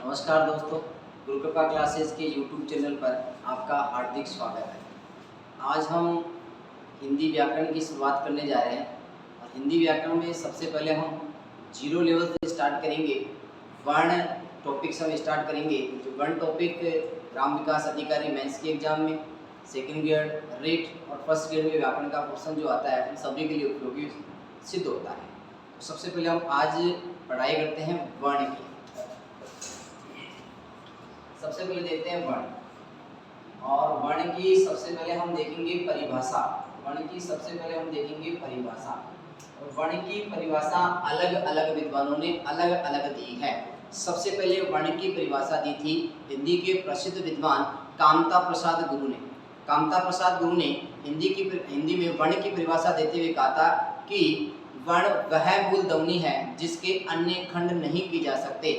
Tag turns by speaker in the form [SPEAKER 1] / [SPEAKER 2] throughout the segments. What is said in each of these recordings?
[SPEAKER 1] नमस्कार दोस्तों, गुरु कृपा क्लासेस के यूट्यूब चैनल पर आपका हार्दिक स्वागत है। आज हम हिंदी व्याकरण की शुरुआत करने जा रहे हैं और हिंदी व्याकरण में सबसे पहले हम जीरो लेवल से स्टार्ट करेंगे। वर्ण टॉपिक से हम स्टार्ट करेंगे। जो वर्ण टॉपिक ग्राम विकास अधिकारी मेंस के एग्जाम में सेकंड ग्रेड, रेट और फर्स्ट ग्रेड में व्याकरण का पोर्शन जो आता है उन सभी के लिए उपयोगी सिद्ध होता है। तो सबसे पहले हम आज पढ़ाई करते हैं वर्ण की। सबसे पहले देखते हैं वर्ण, और वर्ण की सबसे पहले हम देखेंगे परिभाषा। वर्ण की सबसे पहले हम देखेंगे परिभाषा। और वर्ण की परिभाषा अलग अलग विद्वानों ने अलग अलग दी है। सबसे पहले वर्ण की परिभाषा दी थी हिंदी के प्रसिद्ध विद्वान कामता प्रसाद गुरु ने। कामता प्रसाद गुरु ने हिंदी में वर्ण की परिभाषा देते हुए कहा था कि वर्ण वह मूल ध्वनि है जिसके अन्य खंड नहीं किए जा सकते।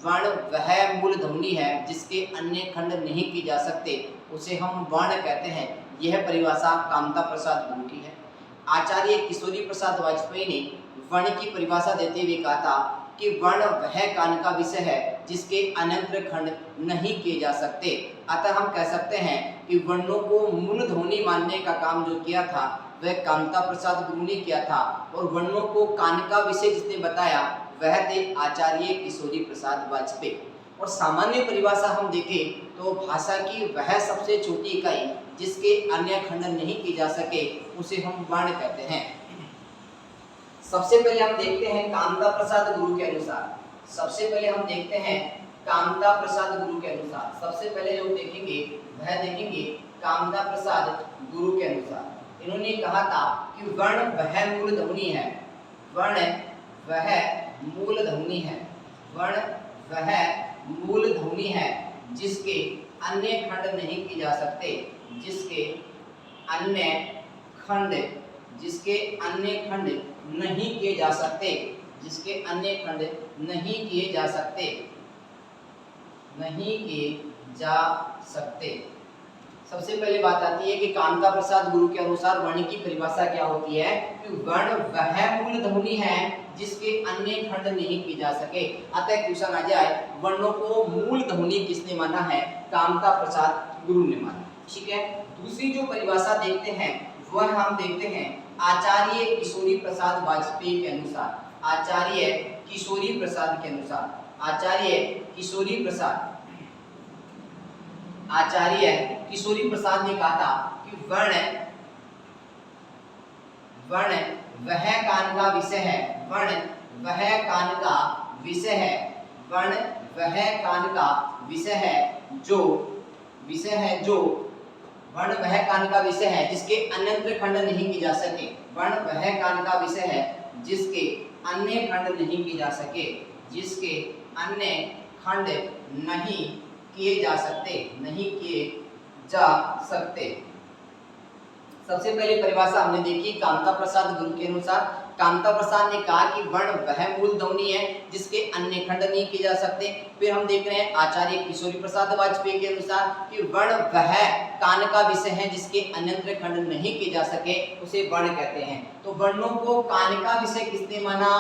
[SPEAKER 1] वर्ण वह मूल ध्वनि है जिसके अन्य खंड नहीं किए जा सकते, उसे हम वर्ण कहते हैं। यह परिभाषा कामता प्रसाद गुरु की है। आचार्य किशोरी प्रसाद वाजपेयी ने वर्ण की परिभाषा देते हुए कहा था कि वर्ण वह कान का विषय है जिसके अनंत खंड नहीं किए जा सकते। अतः हम कह सकते हैं कि वर्णों को मूल ध्वनि मानने का काम जो किया था वह कामता प्रसाद गुरु ने किया था, और वर्णों को कान का विषय जिसने बताया वह थे आचार्य किशोरी प्रसाद वाजपेयी। और सामान्य परिभाषा हम देखें तो भाषा की वह सबसे छोटी इकाई जिसके अन्य खंड नहीं किए जा सके उसे हम वर्ण कहते हैं। सबसे पहले हम देखते हैं कामता प्रसाद गुरु के अनुसार। सबसे पहले हम देखते हैं कामता प्रसाद गुरु के अनुसार। सबसे पहले जो देखेंगे वह देखेंगे कामता प्रसाद गुरु के अनुसार। इन्होंने कहा था कि वर्ण वह मूल ध्वनि है। वर्ण वह मूल ध्वनि है। वर्ण वह मूल ध्वनि है जिसके अन्य खंड नहीं किए जा सकते। जिसके अन्य खंड नहीं किए जा सकते। जिसके अन्य खंड नहीं किए जा सकते। नहीं किए जा सकते। सबसे पहले बात आती है कि कामता प्रसाद गुरु के अनुसार वर्ण की परिभाषा क्या होती है कि वर्ण वह मूल ध्वनि है जिसके अन्य खंड नहीं किए जा सके। अतः क्वेश्चन आ जाए वर्णों को मूल ध्वनि किसने माना है? कामता प्रसाद गुरु ने माना। ठीक है। दूसरी जो परिभाषा देखते हैं वह हम देखते हैं आचार्य किशोरी प्रसाद वाजपेयी के अनुसार। आचार्य किशोरी प्रसाद के अनुसार। आचार्य किशोरी प्रसाद ने कहा था कि वर्ण वह कान का विषय है। वर्ण वह कान का विषय है। वर्ण वह कान का विषय है जो वर्ण वह कान का विषय है जिसके अन्य खंड नहीं किए जा सके। वर्ण वह कान का विषय है जिसके अन्य खंड नहीं किए जा सके। जिसके अन्य खंड नहीं किए जा सकते। नहीं किए जा सकते। सबसे पहले परिभाषा हमने देखी कामता प्रसाद गुरु के अनुसार। कामता प्रसाद ने कहा कि वर्ण वह मूल ध्वनि है जिसके अन्य खंड नहीं किए जा सकते। फिर हम देख रहे हैं आचार्य किशोरी प्रसाद वाजपेयी के अनुसार कि वर्ण वह कान का विषय है जिसके अन्य खंड नहीं किए जा सके, उसे वर्ण कहते हैं। तो वर्णों को कान का विषय किसने माना?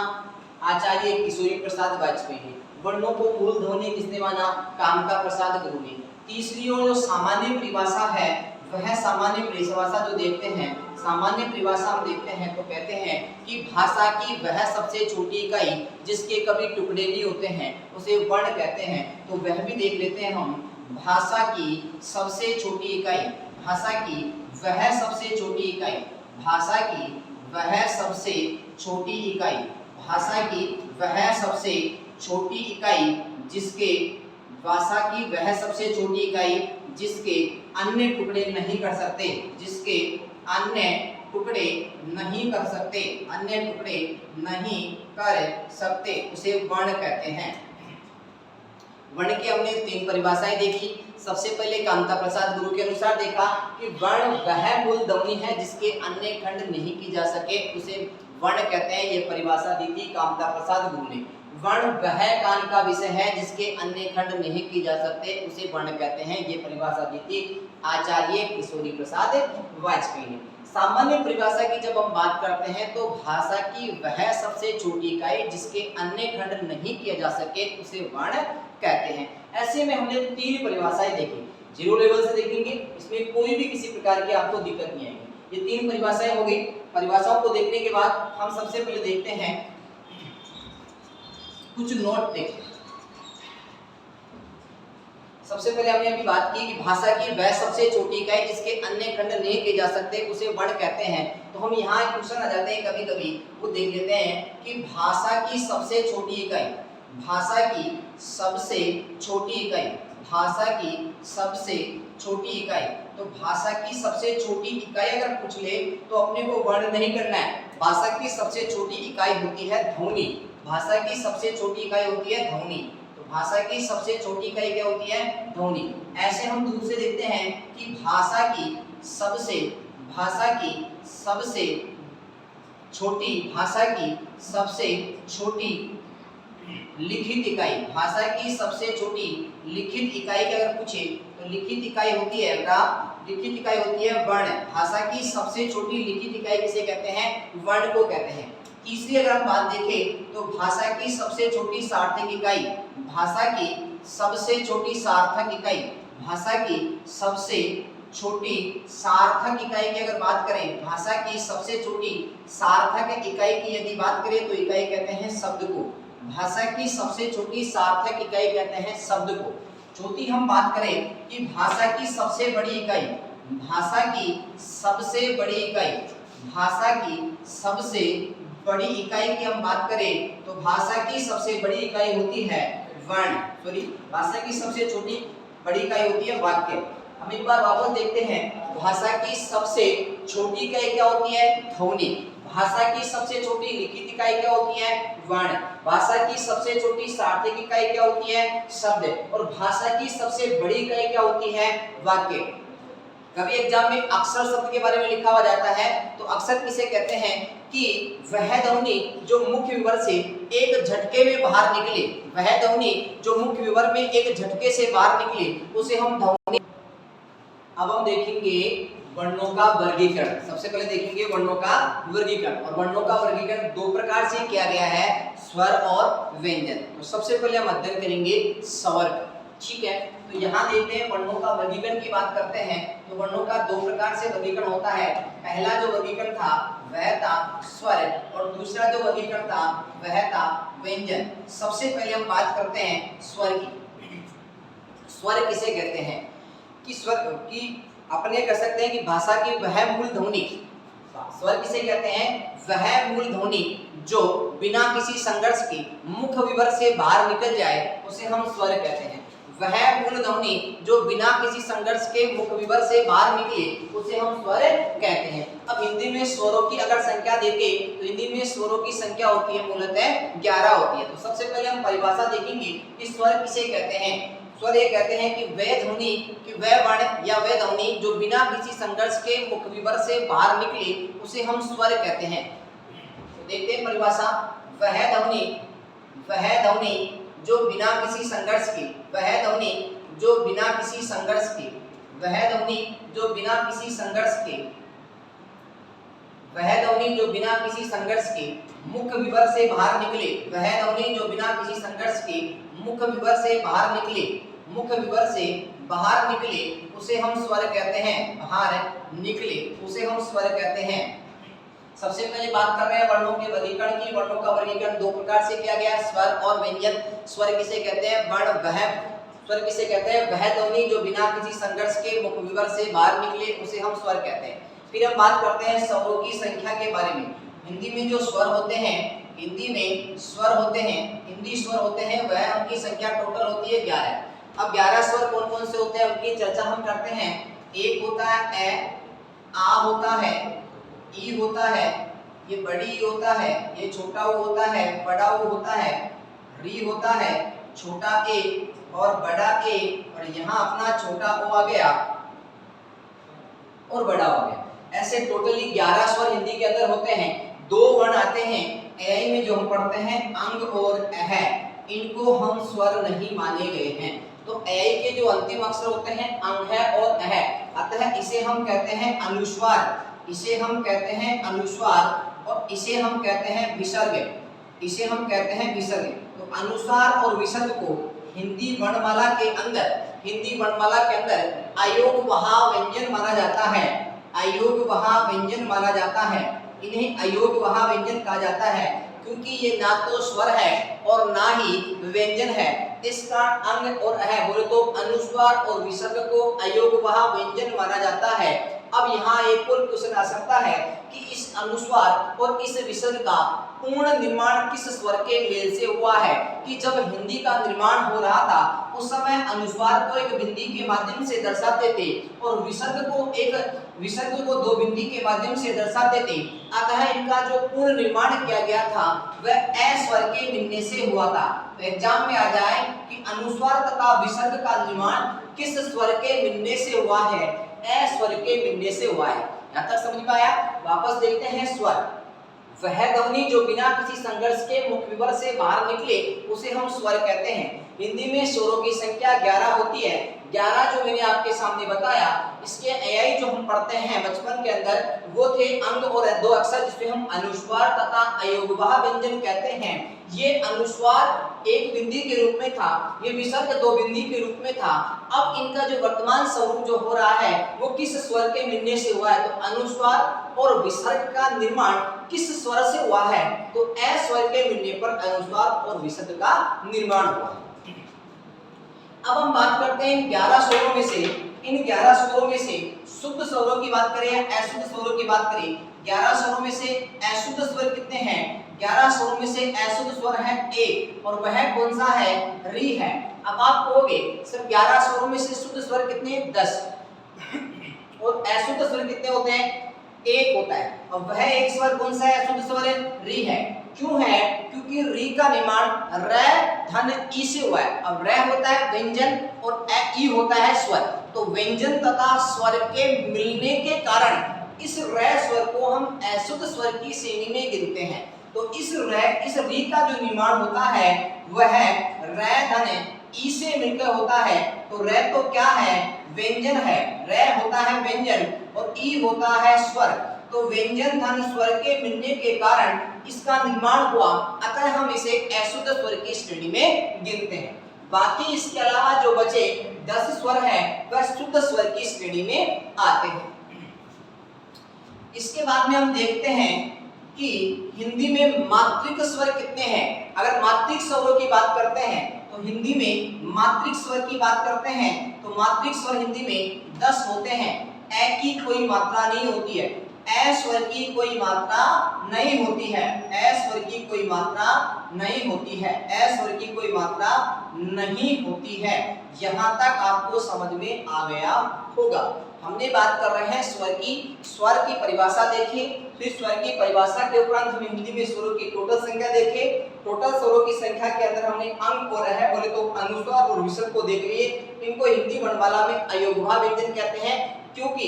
[SPEAKER 1] आचार्य किशोरी प्रसाद वाजपेयी ने। वर्णों को मूल ध्वनि किसने माना? कामता प्रसाद गुरु ने। तीसरी और जो सामान्य परिभाषा है वह सामान्य परिभाषा जो देखते हैं, सामान्य परिभाषा हम देखते हैं तो कहते हैं कि भाषा की वह सबसे छोटी इकाई जिसके कभी टुकड़े नहीं होते हैं उसे वर्ण कहते हैं। तो वह भी देख लेते हैं हम। भाषा की सबसे छोटी इकाई। भाषा की वह सबसे छोटी इकाई। भाषा की वह सबसे छोटी इकाई। भाषा की वह सबसे छोटी इकाई जिसके भाषा की वह सबसे छोटी इकाई जिसके अन्य टुकड़े नहीं कर सकते। जिसके अन्य टुकड़े नहीं कर सकते। अन्य टुकड़े नहीं कर सकते उसे वर्ण कहते हैं। वर्ण की हमने 3 परिभाषाएं देखी। सबसे पहले कामता प्रसाद गुरु के अनुसार देखा कि वर्ण वह मूल ध्वनि है जिसके अन्य खंड नहीं किए जा सके, उसे वर्ण कहते हैं। ये परिभाषा दी थी कामता प्रसाद गुरु ने। वर्ण वह कान का विषय है जिसके अन्य खंड नहीं किए जा सकते, उसे वर्ण कहते हैं। ये परिभाषा दी थी आचार्य किशोरी प्रसाद वाजपेयी ने। सामान्य परिभाषा की जब हम बात करते हैं तो भाषा की वह सबसे छोटी इकाई जिसके अन्य खंड नहीं किए जा सके उसे वर्ण कहते हैं। ऐसे में हमने 3 परिभाषाएं देखी, 0 लेवल से देखेंगे, इसमें कोई भी किसी प्रकार की आपको दिक्कत नहीं आएगी। ये 3 परिभाषाएं हो गई। परिभाषाओं को देखने के बाद हम सबसे पहले देखते हैं कुछ नोट देखें। सबसे पहले हमने अभी बात की कि भाषा की वह सबसे छोटी इकाई जिसके अन्य खंड नहीं किए जा सकते उसे वर्ण कहते हैं। तो हम यहाँ एक क्वेश्चन आ जाते हैं कभी कभी, वो देख लेते हैं कि भाषा की सबसे छोटी इकाई, भाषा की सबसे छोटी इकाई, भाषा की सबसे छोटी इकाई। तो भाषा की सबसे छोटी इकाई अगर पूछ ले तो अपने को वर्ण नहीं करना है। भाषा की सबसे छोटी इकाई होती है ध्वनि। भाषा की सबसे छोटी इकाई होती है ध्वनि। भाषा की सबसे छोटी इकाई क्या होती है? ध्वनि। ऐसे हम दूसरे देखते हैं कि भाषा की सबसे छोटी लिखित इकाई, भाषा की सबसे छोटी लिखित इकाई की अगर पूछे तो लिखित इकाई होती है लिखित इकाई होती है वर्ण। भाषा की सबसे छोटी लिखित इकाई किसे कहते हैं? वर्ण को कहते हैं। तीसरी अगर हम बात देखें तो भाषा की सबसे छोटी सार्थक इकाई, भाषा की सबसे छोटी सार्थक इकाई, भाषा की सबसे छोटी सार्थक इकाई की अगर बात करें, भाषा की सबसे छोटी सार्थक इकाई की यदि बात करें तो इकाई कहते हैं शब्द को। भाषा की सबसे छोटी सार्थक इकाई कहते हैं शब्द को। चौथी हम बात करें कि भाषा की सबसे बड़ी इकाई, भाषा की सबसे बड़ी इकाई, भाषा की सबसे बड़ी इकाई की हम बात करें तो भाषा की सबसे बड़ी इकाई होती है वर्ण, भाषा की सबसे छोटी बड़ी इकाई होती है वाक्य। हम एक बार वापस देखते हैं, भाषा की सबसे छोटी इकाई क्या होती है? ध्वनि। भाषा की सबसे छोटी लिखित इकाई क्या होती है? वर्ण। भाषा की सबसे छोटी सार्थक इकाई क्या होती है? शब्द। और भाषा की सबसे बड़ी इकाई क्या होती है? वाक्य। कभी एग्जाम में अक्षर शब्द के बारे में लिखा हुआ जाता है तो अक्षर किसे कहते हैं? कि वह ध्वनि जो मुख्य विवर से एक झटके में बाहर निकले, वह ध्वनि जो मुख्य विवर में एक झटके से बाहर निकले उसे हम ध्वनि। अब हम देखेंगे वर्णों का वर्गीकरण। सबसे पहले देखेंगे वर्णों का वर्गीकरण, और वर्णों का वर्गीकरण 2 प्रकार से किया गया है, स्वर और व्यंजन। तो सबसे पहले हम अध्ययन करेंगे स्वर, ठीक है। तो यहाँ देखते हैं वर्णों का वर्गीकरण की बात करते हैं तो वर्णों का 2 प्रकार से वर्गीकरण होता है। पहला जो वर्गीकरण था वह था स्वर, और दूसरा जो वर्गीकरण था वह था व्यंजन। सबसे पहले हम बात करते हैं स्वर की। स्वर किसे कहते हैं? कि स्वर की अपने कह सकते हैं कि भाषा की वह मूल ध्वनि, स्वर किसे कहते हैं? वह मूल ध्वनि जो बिना किसी संघर्ष के मुख विवर से बाहर निकल जाए उसे हम स्वर कहते हैं। वह मूल ध्वनि जो बिना किसी संघर्ष के मुख विवर से बाहर निकले उसे हम स्वर कहते हैं। अब हिंदी में स्वरों की अगर संख्या देखें तो हिंदी में स्वरों की संख्या होती है मूलतः 11 होती है। तो सबसे पहले हम परिभाषा देखेंगे कि स्वर किसे कहते हैं। स्वर ये कहते हैं कि वह ध्वनि, कि वह वर्ण या वह ध्वनि जो बिना किसी संघर्ष के मुख विवर से बाहर निकले उसे हम स्वर कहते हैं। तो देखते हैं परिभाषा, वह ध्वनि जो बिना किसी संघर्ष के, वह ध्वनि जो बिना किसी संघर्ष के, वह ध्वनि जो बिना किसी संघर्ष के, वह ध्वनि जो बिना किसी संघर्ष के मुख विवर से बाहर निकले, वह ध्वनि जो बिना किसी संघर्ष के मुख विवर से बाहर निकले, मुख विवर से बाहर निकले उसे हम स्वर कहते हैं। बाहर निकले उसे हम स्वर कहते हैं। सबसे पहले बात कर रहे हैं वर्णों के वर्गीकरण की। वर्णों का वर्गीकरण 2 प्रकार से किया गया है, स्वर और व्यंजन। स्वर किसे कहते हैं? वर्ण। वह स्वर किसे कहते हैं? वह ध्वनि जो बिना किसी संघर्ष के मुख विवर से बाहर निकले उसे हम स्वर कहते हैं। फिर हम बात करते हैं स्वरों की संख्या के बारे में। हिंदी में जो स्वर होते हैं, हिंदी में स्वर होते हैं, हिंदी स्वर होते हैं, वह उनकी संख्या टोटल होती है 11। अब 11 स्वर कौन कौन से होते हैं उनकी चर्चा हम करते हैं। एक होता है ए, आ होता है, ई होता है, ये बड़ी ई होता है, ये छोटा ऊ होता है, बड़ा ऊ होता है, री होता है, छोटा ए और बड़ा ए, और यहाँ अपना छोटा ओ आ गया और बड़ा हो गया। ऐसे टोटली 11 स्वर हिंदी के अंदर होते हैं। 2 वर्ण आते हैं ए में जो हम पढ़ते हैं अंग और अह, इनको हम स्वर नहीं माने गए हैं। तो ए के जो अंतिम अक्षर होते हैं अंग है और अह, अतः इसे हम कहते हैं अनुस्वार। इसे हम कहते हैं अनुस्वार और इसे हम कहते हैं विसर्ग। इसे हम कहते हैं विसर्ग। तो अनुस्वार और विसर्ग को हिंदी वर्णमाला के अंदर अयोगवह व्यंजन माना जाता है। अयोगवह व्यंजन माना जाता है। इन्हें अयोगवह व्यंजन कहा जाता है क्योंकि ये ना तो स्वर है और ना ही व्यंजन है। इसका अंग और है बोले तो अनुस्वार और विसर्ग को अयोगवह व्यंजन माना जाता है। अब यहाँ एक और क्वेश्चन आ सकता है कि इस अनुस्वार और इस विसर्ग का पूर्ण निर्माण किस स्वर के मेल से हुआ है। कि जब हिंदी का निर्माण हो रहा था उस समय अनुस्वार को एक बिंदी के माध्यम से दर्शाते थे और विसर्ग को दो बिंदी के माध्यम से दर्शाते थे। अतः इनका जो पूर्ण निर्माण किया गया था वह ए स्वर के मिलने से हुआ था। तो एग्जाम में आ जाए कि अनुस्वार तथा विसर्ग का निर्माण किस स्वर के मिलने से हुआ है। ए स्वर के मिलने से हुआ है। यहाँ तक समझ में आया। वापस देखते हैं स्वर। वह ध्वनि जो बिना किसी संघर्ष के मुख विवर से बाहर निकले उसे हम स्वर कहते हैं। हिंदी में स्वरों की संख्या 11 होती है। 11 जो मैंने आपके सामने बताया, इसके एआई जो हम पढ़ते हैं बचपन के अंदर वो थे अंग और दो अक्षर जिसमें हम अनुस्वार तथा अयोगवह व्यंजन कहते हैं। ये अनुस्वार एक बिंदी के रूप में था, ये विसर्ग दो बिंदी के रूप में था। अब इनका जो वर्तमान स्वरूप जो हो रहा है वो किस स्वर के मिलने से हुआ है। तो अनुस्वार और विसर्ग का निर्माण किस स्वर से हुआ है। तो ए स्वर के मिलने पर अनुस्वार और विसर्ग का निर्माण हुआ। अब हम बात करते हैं 11 स्वरों में से। इन 11 स्वरों में से शुद्ध स्वरों की बात करें या अशुद्ध स्वरों की बात करें। 11 स्वरों में से अशुद्ध स्वर कितने हैं। 11 स्वरों में से अशुद्ध स्वर है एक और वह कौन सा है, री है। अब आप कहोगे सर 11 स्वरों में से शुद्ध स्वर कितने, 10 और अशुद्ध स्वर कितने होते हैं, एक होता है। अब वह एक स्वर कौन सा है, अशुद्ध स्वर री है। क्यों है, क्योंकि री का निर्माण र धन ई से हुआ है। अब र होता है व्यंजन और ई होता है स्वर। तो व्यंजन तथा स्वर के मिलने के कारण इस र स्वर को हम अशुद्ध स्वर की श्रेणी में गिनते हैं। तो इस री का जो निर्माण होता है वह र धन ई से मिलकर होता है। तो र तो क्या है, व्यंजन है। र होता है व्यंजन और ई होता है स्वर। तो व्यंजन धन स्वर के मिलने के कारण इसका निर्माण हुआ, अतः हम इसे अशुद्ध स्वर की श्रेणी में गिनते हैं। बाकी इसके अलावा जो बचे 10 स्वर हैं वह शुद्ध स्वर की श्रेणी में आते हैं। इसके बाद में हम देखते हैं कि हिंदी में मात्रिक स्वर कितने हैं। अगर मात्रिक स्वरों की बात करते हैं तो हिंदी में मात्रिक स्वर की बात करते हैं तो मात्रिक स्वर हिंदी में 10 होते हैं। ए की कोई मात्रा नहीं होती है, ए स्वर की कोई मात्रा नहीं होती है, ए स्वर की कोई मात्रा नहीं होती है, ए स्वर की कोई मात्रा नहीं होती है। यहाँ तक आपको समझ में आ गया होगा। हमने बात कर रहे हैं स्वर की। स्वर की परिभाषा देखिए, फिर स्वर की परिभाषा के उपरांत हम हिंदी में स्वरों की टोटल संख्या देखें। टोटल स्वरों की संख्या के अंदर हमने अंग और है बोले तो अनुस्वार और विसर्ग को देख लिए। इनको हिंदी वर्णमाला में अयोगवह व्यंजन कहते हैं क्योंकि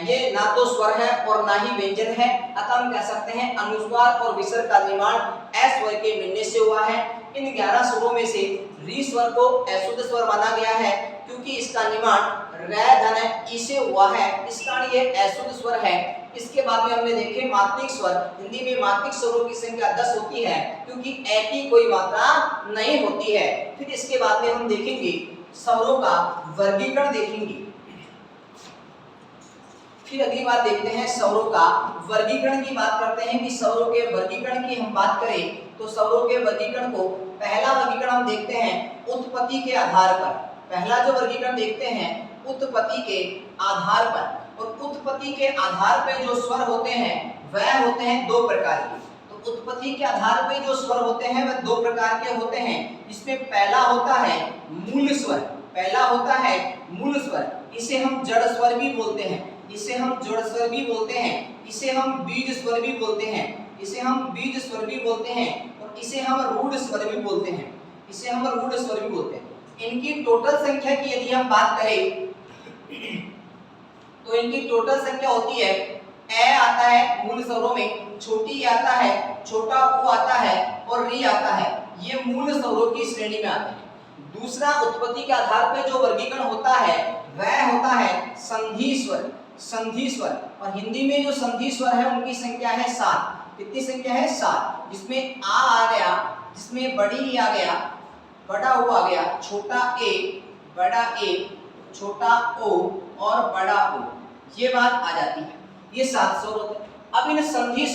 [SPEAKER 1] ये ना तो स्वर है और ना ही व्यंजन है। अतः हम कह सकते हैं अनुस्वार और विसर्ग का निर्माण ए स्वर के मिलने से हुआ है। इन 11 स्वरों में से री स्वर को अशुद्ध स्वर माना गया है क्योंकि इसका निर्माण र धन ई से हुआ है, इस कारण ये अशुद्ध स्वर है। इसके बाद में हमने देखे मात्रिक स्वर। हिंदी में मात्रिक स्वरों की संख्या 10 होती है क्योंकि ए की कोई मात्रा नहीं होती है। फिर इसके बाद में हम देखेंगे स्वरों का वर्गीकरण देखेंगे। फिर अगली बात देखते हैं स्वरों का वर्गीकरण की बात करते हैं कि स्वरों के वर्गीकरण की हम बात करें तो स्वरों के वर्गीकरण को पहला वर्गीकरण हम देखते हैं उत्पत्ति के आधार पर। पहला जो वर्गीकरण देखते हैं उत्पत्ति के आधार पर। और उत्पत्ति के आधार पर जो स्वर होते हैं वह होते हैं 2 प्रकार के। तो उत्पत्ति के आधार पर जो स्वर होते हैं वह 2 प्रकार के होते हैं। इसमें पहला होता है मूल स्वर। पहला होता है मूल स्वर, इसे हम जड़ स्वर भी बोलते हैं, इसे हम जड़ स्वर भी बोलते हैं, इसे हम बीज स्वर भी बोलते हैं, इसे हम बीज स्वर भी बोलते हैं और इसे हम रूढ़ स्वर भी बोलते हैं, इसे हम रूढ़ स्वर भी बोलते हैं। इनकी टोटल संख्या की यदि हम बात करें तो इनकी टोटल संख्या होती है ए आता है मूल स्वरों में, छोटी आता है, छोटा उ आता है और री आता है। ये मूल स्वरों की श्रेणी में आते हैं। दूसरा उत्पत्ति के आधार पर जो वर्गीकरण होता है वह होता है संधि स्वर। संधि स्वर और हिंदी में जो संधि स्वर है उनकी संख्या है 7। कितनी संख्या है? 7। जिसमें आ गया, जिसमें बड़ी ई आ गया, बड़ा ओ आ गया, छोटा ए, बड़ा ए, छोटा ओ और बड़ा ओ, ये बात आ जाती है। ये 7 स्वर होते हैं। अब इन संधि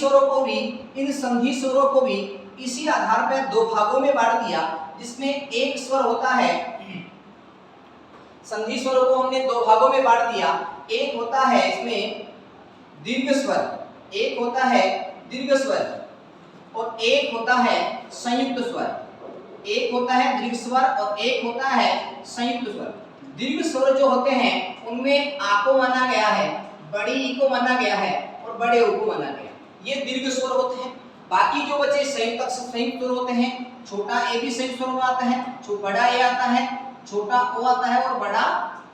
[SPEAKER 1] स्वरों को भी इसी आधार पर 2 भागों में बांट दिया, जिसमें एक स्वर होता है, संधि स्वरों को हमने 2 भागों में बांट दिया। एक होता है इसमें दीर्घ स्वर, एक होता है दीर्घ स्वर और एक होता है संयुक्त स्वर। एक होता है दीर्घ स्वर और एक होता है संयुक्त स्वर। दीर्घ स्वर जो होते हैं उनमें आ को माना गया है, बड़ी ई को माना गया है और बड़े ओ को माना गया, ये दीर्घ स्वर होते हैं। बाकी जो बचे संयुक्त स्वर होते हैं, छोटा ए भी संयुक्त स्वर में आता है, बड़ा ए आता है, छोटा ओ आता है और बड़ा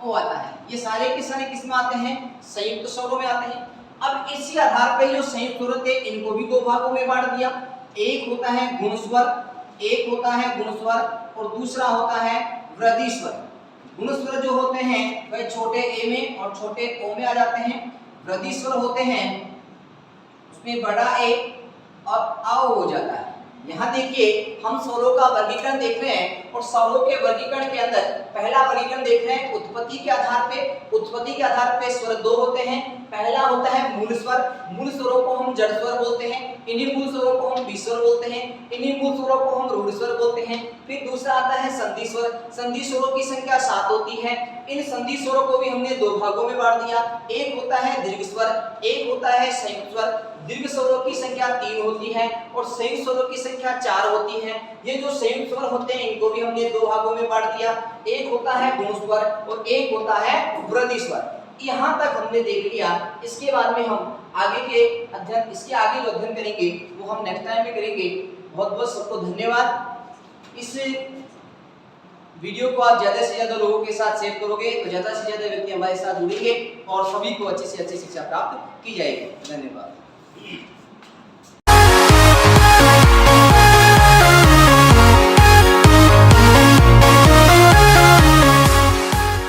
[SPEAKER 1] ओ आता है। ये सारे के सारे किस में आते हैं? संयुक्त स्वरों में आते हैं। अब इसी आधार पर जो संयुक्त स्वर थे इनको भी 2 भागों में बांट दिया। एक होता है गुण स्वर, एक होता है गुण स्वर और दूसरा होता है वृद्धि स्वर। गुण स्वर जो होते हैं वह छोटे ए में और छोटे ओ में आ जाते हैं। वृद्धि स्वर होते हैं उसमें बड़ा ए और आओ हो जाता है। यहाँ देखिए हम स्वरों का वर्गीकरण देख रहे हैं और स्वरों के वर्गीकरण के अंदर पहला वर्गीकरण देख रहे हैं उत्पत्ति के आधार पे। उत्पत्ति के आधार पे स्वर 2 होते हैं। पहला होता है मूल स्वर, मूल स्वरों को हम जड़ स्वर बोलते हैं, इन्हीं मूल स्वरों को हम विस्वर बोलते हैं, इन्हीं मूल स्वरों को हम रूढ़ स्वर बोलते हैं। फिर दूसरा आता है संधि स्वर, संधि स्वरों की संख्या 7 होती है। इन संधि स्वरों को भी हमने 2 भागों में बांट दिया। एक होता है दीर्घ स्वर, एक होता है संयुक्त स्वर। दीर्घ स्वरों की संख्या 3 होती है और संयुक्त स्वरों की संख्या 4 होती है। ये जो संयुक्त स्वर होते हैं इनको भी हमने 2 भागों में बांट दिया। एक होता है गुण स्वर और एक होता है वृद्धि स्वर। यहाँ तक हमने देख लिया। इसके बाद में हम आगे के अध्ययन, इसके आगे जो अध्ययन करेंगे वो हम नेक्स्ट टाइम में करेंगे। बहुत बहुत सबको धन्यवाद। इस वीडियो को आप ज्यादा से ज्यादा लोगों के साथ शेयर करोगे तो ज्यादा से ज्यादा व्यक्ति हमारे साथ जुड़ेंगे और सभी को अच्छी से अच्छी शिक्षा प्राप्त की जाएगी। धन्यवाद।